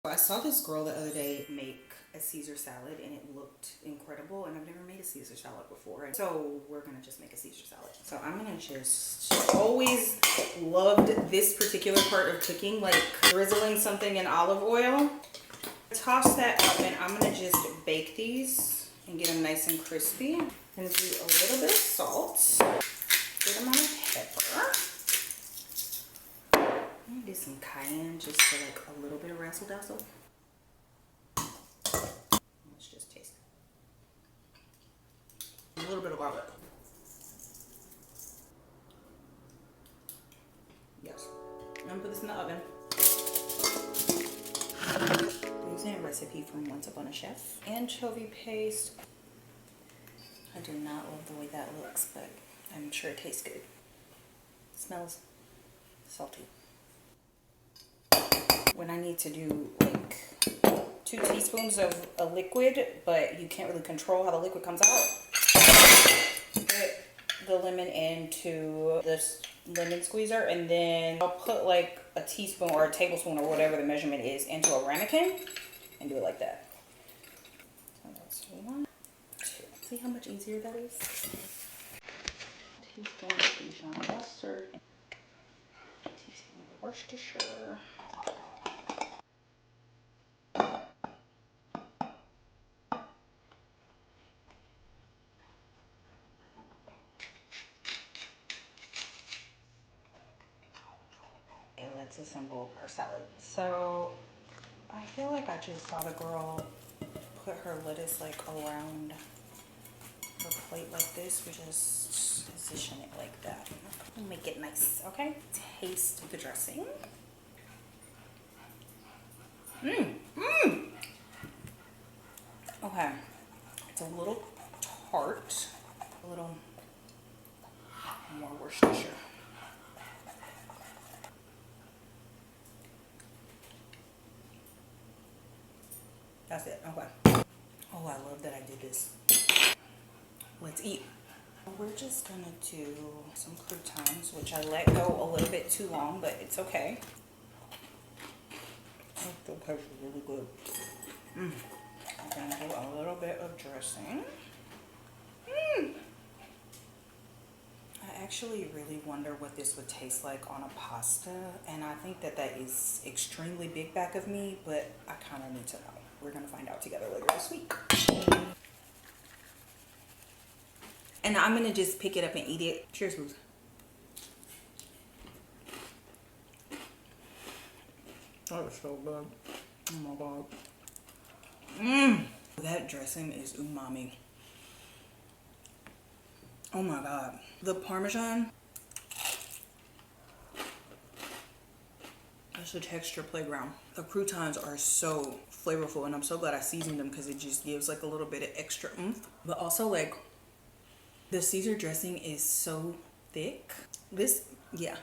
I saw this girl the other day make a Caesar salad and it looked incredible, and I've never made a Caesar salad before, so we're gonna just make a Caesar salad. So I'm gonna just always loved this particular part of cooking, like drizzling something in olive oil. Toss that up, and I'm gonna just bake these and get them nice and crispy. I'm gonna do a little bit of salt, good amount of pepper. I'm gonna do some cayenne just for like a little bit of razzle dazzle. Let's just taste it. A little bit of garlic. Yes. I'm gonna put this in the oven. I'm using a recipe from Once Upon a Chef. Anchovy paste. I do not love the way that looks, but I'm sure it tastes good. It smells salty. When I need to do like 2 teaspoons of a liquid, but you can't really control how the liquid comes out, put the lemon into this lemon squeezer, and then I'll put like a teaspoon or a tablespoon or whatever the measurement is into a ramekin and do it like that. So that's 1, 2. See how much easier that is? Teaspoon of Dijon mustard, teaspoon of Worcestershire. Let's assemble our salad. So I feel like I just saw the girl put her lettuce like around her plate like this. We just position it like that. We'll make it nice, okay? Taste the dressing. Okay, it's a little tart, a little more Worcestershire. That's it, okay. Oh, I love that I did this. Let's eat. We're just gonna do some croutons, which I let go a little bit too long, but it's okay. Oh, the pepper's really good. I'm gonna do a little bit of dressing. I actually really wonder what this would taste like on a pasta, and I think that that is extremely big back of me, but I kind of need to know. We're gonna find out together later this week. And I'm gonna just pick it up and eat it. Cheers, Booze. That was so good. Oh my god. That dressing is umami. Oh my god. The Parmesan. That's a texture playground. The croutons are so flavorful, and I'm so glad I seasoned them because it just gives like a little bit of extra oomph. But also like the Caesar dressing is so thick. This, yeah.